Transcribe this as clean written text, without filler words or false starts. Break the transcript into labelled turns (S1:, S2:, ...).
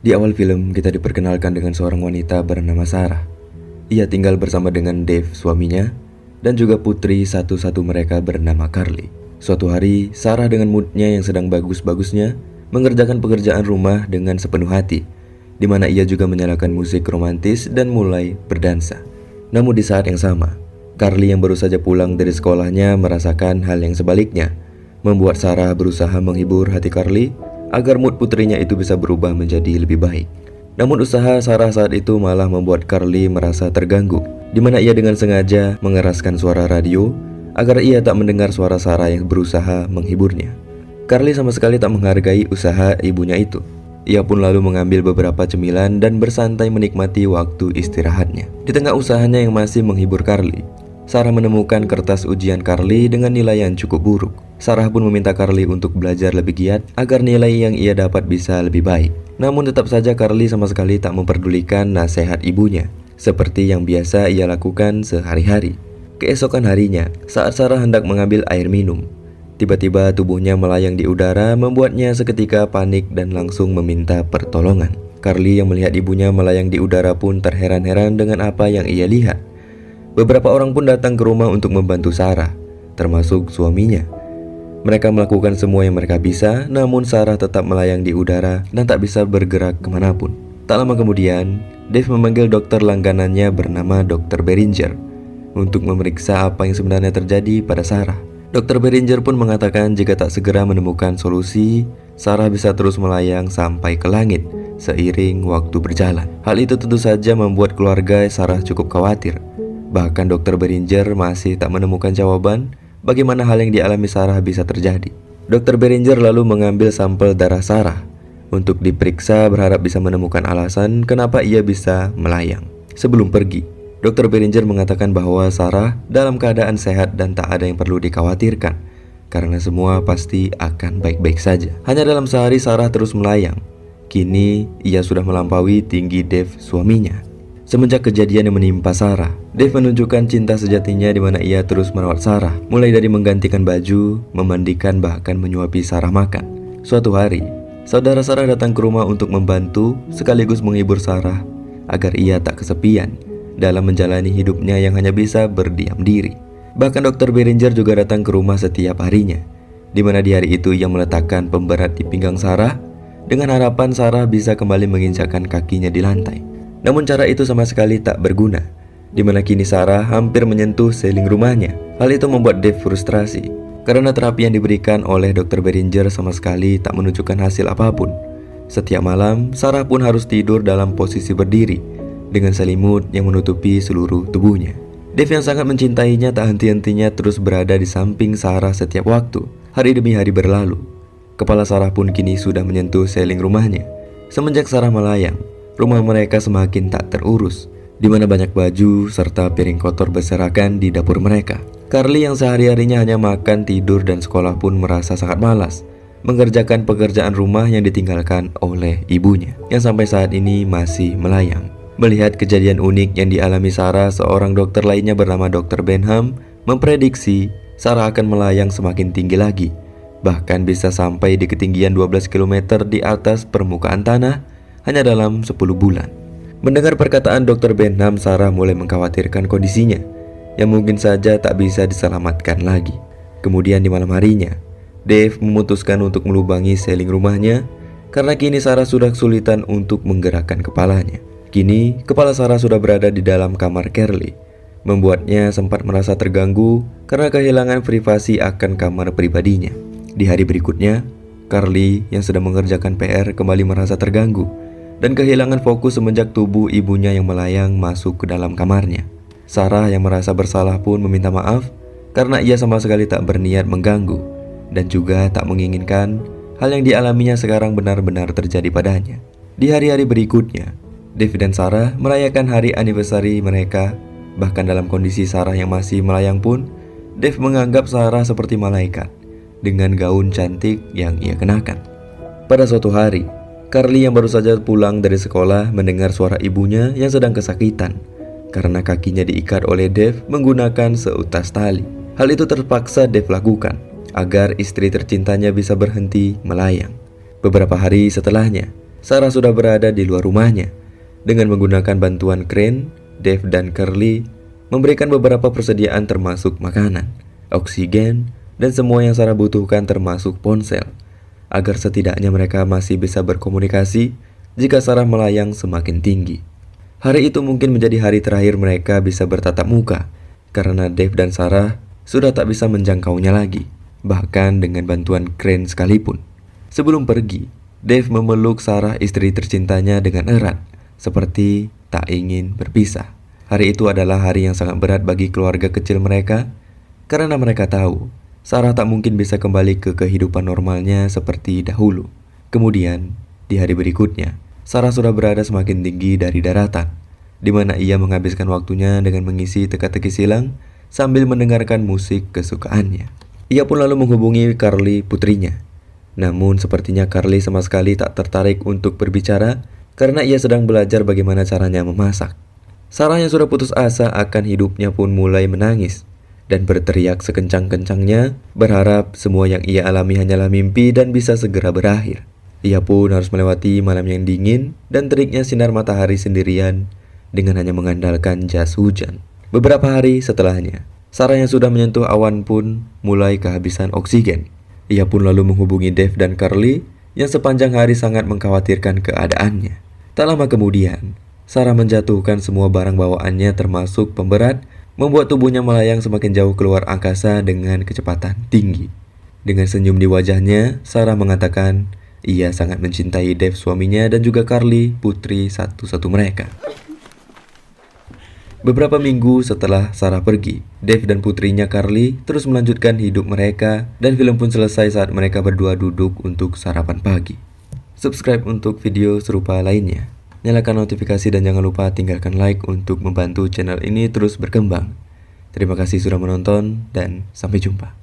S1: Di awal film, kita diperkenalkan dengan seorang wanita bernama Sarah. Ia tinggal bersama dengan Dave, suaminya, dan juga putri satu-satu mereka bernama Carly. Suatu hari, Sarah dengan moodnya yang sedang bagus-bagusnya mengerjakan pekerjaan rumah dengan sepenuh hati, di mana ia juga menyalakan musik romantis dan mulai berdansa. Namun di saat yang sama, Carly yang baru saja pulang dari sekolahnya merasakan hal yang sebaliknya, membuat Sarah berusaha menghibur hati Carly agar mood putrinya itu bisa berubah menjadi lebih baik. Namun usaha Sarah saat itu malah membuat Carly merasa terganggu, di mana ia dengan sengaja mengeraskan suara radio agar ia tak mendengar suara Sarah yang berusaha menghiburnya. Carly sama sekali tak menghargai usaha ibunya itu. Ia pun lalu mengambil beberapa cemilan dan bersantai menikmati waktu istirahatnya. Di tengah usahanya yang masih menghibur Carly, Sarah menemukan kertas ujian Carly dengan nilai yang cukup buruk. Sarah pun meminta Carly untuk belajar lebih giat agar nilai yang ia dapat bisa lebih baik. Namun tetap saja Carly sama sekali tak memperdulikan nasihat ibunya, seperti yang biasa ia lakukan sehari-hari. Keesokan harinya, saat Sarah hendak mengambil air minum, tiba-tiba tubuhnya melayang di udara membuatnya seketika panik dan langsung meminta pertolongan. Carly yang melihat ibunya melayang di udara pun terheran-heran dengan apa yang ia lihat. Beberapa orang pun datang ke rumah untuk membantu Sarah, termasuk suaminya. Mereka melakukan semua yang mereka bisa, namun Sarah tetap melayang di udara dan tak bisa bergerak kemanapun. Tak lama kemudian, Dave memanggil dokter langganannya bernama Dr. Beringer untuk memeriksa apa yang sebenarnya terjadi pada Sarah. Dr. Beringer pun mengatakan jika tak segera menemukan solusi, Sarah bisa terus melayang sampai ke langit seiring waktu berjalan. Hal itu tentu saja membuat keluarga Sarah cukup khawatir. Bahkan Dr. Beringer masih tak menemukan jawaban bagaimana hal yang dialami Sarah bisa terjadi. Dr. Beringer lalu mengambil sampel darah Sarah untuk diperiksa berharap bisa menemukan alasan kenapa ia bisa melayang. Sebelum pergi, Dr. Beringer mengatakan bahwa Sarah dalam keadaan sehat dan tak ada yang perlu dikhawatirkan karena semua pasti akan baik-baik saja. Hanya dalam sehari Sarah terus melayang. Kini ia sudah melampaui tinggi Dave, suaminya. Semenjak kejadian yang menimpa Sarah, Dave menunjukkan cinta sejatinya di mana ia terus merawat Sarah, mulai dari menggantikan baju, memandikan, bahkan menyuapi Sarah makan. Suatu hari, saudara Sarah datang ke rumah untuk membantu sekaligus menghibur Sarah agar ia tak kesepian dalam menjalani hidupnya yang hanya bisa berdiam diri. Bahkan Dr. Beringer juga datang ke rumah setiap harinya, di mana di hari itu ia meletakkan pemberat di pinggang Sarah dengan harapan Sarah bisa kembali menginjakkan kakinya di lantai. Namun cara itu sama sekali tak berguna, di mana kini Sarah hampir menyentuh seling rumahnya. Hal itu membuat Dave frustrasi, karena terapi yang diberikan oleh Dr. Beringer sama sekali tak menunjukkan hasil apapun. Setiap malam, Sarah pun harus tidur dalam posisi berdiri, dengan selimut yang menutupi seluruh tubuhnya. Dave yang sangat mencintainya tak henti-hentinya terus berada di samping Sarah setiap waktu. Hari demi hari berlalu, kepala Sarah pun kini sudah menyentuh seling rumahnya. Semenjak Sarah melayang, rumah mereka semakin tak terurus, di mana banyak baju serta piring kotor berserakan di dapur mereka. Carly yang sehari-harinya hanya makan, tidur, dan sekolah pun merasa sangat malas mengerjakan pekerjaan rumah yang ditinggalkan oleh ibunya, yang sampai saat ini masih melayang. Melihat kejadian unik yang dialami Sarah, seorang dokter lainnya bernama Dr. Benham memprediksi Sarah akan melayang semakin tinggi lagi, bahkan bisa sampai di ketinggian 12 km di atas permukaan tanah hanya dalam 10 bulan. Mendengar perkataan Dr. Benham, Sarah mulai mengkhawatirkan kondisinya yang mungkin saja tak bisa diselamatkan lagi. Kemudian di malam harinya, Dave memutuskan untuk melubangi seling rumahnya karena kini Sarah sudah kesulitan untuk menggerakkan kepalanya. Kini kepala Sarah sudah berada di dalam kamar Carly, membuatnya sempat merasa terganggu karena kehilangan privasi akan kamar pribadinya. Di hari berikutnya, Carly yang sedang mengerjakan PR kembali merasa terganggu dan kehilangan fokus semenjak tubuh ibunya yang melayang masuk ke dalam kamarnya. Sarah yang merasa bersalah pun meminta maaf karena ia sama sekali tak berniat mengganggu dan juga tak menginginkan hal yang dialaminya sekarang benar-benar terjadi padanya. Di hari-hari berikutnya, Dave dan Sarah merayakan hari anniversary mereka. Bahkan dalam kondisi Sarah yang masih melayang pun, Dave menganggap Sarah seperti malaikat dengan gaun cantik yang ia kenakan. Pada suatu hari, Carly yang baru saja pulang dari sekolah mendengar suara ibunya yang sedang kesakitan karena kakinya diikat oleh Dave menggunakan seutas tali. Hal itu terpaksa Dave lakukan agar istri tercintanya bisa berhenti melayang. Beberapa hari setelahnya, Sarah sudah berada di luar rumahnya. Dengan menggunakan bantuan crane, Dave dan Carly memberikan beberapa persediaan termasuk makanan, oksigen, dan semua yang Sarah butuhkan termasuk ponsel, agar setidaknya mereka masih bisa berkomunikasi jika Sarah melayang semakin tinggi. Hari itu mungkin menjadi hari terakhir mereka bisa bertatap muka, karena Dave dan Sarah sudah tak bisa menjangkaunya lagi, bahkan dengan bantuan crane sekalipun. Sebelum pergi, Dave memeluk Sarah, istri tercintanya, dengan erat, seperti tak ingin berpisah. Hari itu adalah hari yang sangat berat bagi keluarga kecil mereka, karena mereka tahu Sarah tak mungkin bisa kembali ke kehidupan normalnya seperti dahulu. Kemudian, di hari berikutnya, Sarah sudah berada semakin tinggi dari daratan, di mana ia menghabiskan waktunya dengan mengisi teka-teki silang sambil mendengarkan musik kesukaannya. Ia pun lalu menghubungi Carly, putrinya. Namun sepertinya Carly sama sekali tak tertarik untuk berbicara karena ia sedang belajar bagaimana caranya memasak. Sarah yang sudah putus asa akan hidupnya pun mulai menangis dan berteriak sekencang-kencangnya, berharap semua yang ia alami hanyalah mimpi dan bisa segera berakhir. Ia pun harus melewati malam yang dingin dan teriknya sinar matahari sendirian dengan hanya mengandalkan jas hujan. Beberapa hari setelahnya, Sarah yang sudah menyentuh awan pun mulai kehabisan oksigen. Ia pun lalu menghubungi Dave dan Carly yang sepanjang hari sangat mengkhawatirkan keadaannya. Tak lama kemudian, Sarah menjatuhkan semua barang bawaannya termasuk pemberat, membuat tubuhnya melayang semakin jauh keluar angkasa dengan kecepatan tinggi. Dengan senyum di wajahnya, Sarah mengatakan ia sangat mencintai Dave, suaminya, dan juga Carly, putri satu-satu mereka. Beberapa minggu setelah Sarah pergi, Dave dan putrinya Carly terus melanjutkan hidup mereka, dan film pun selesai saat mereka berdua duduk untuk sarapan pagi. Subscribe untuk video serupa lainnya. Nyalakan notifikasi dan jangan lupa tinggalkan like untuk membantu channel ini terus berkembang. Terima kasih sudah menonton dan sampai jumpa.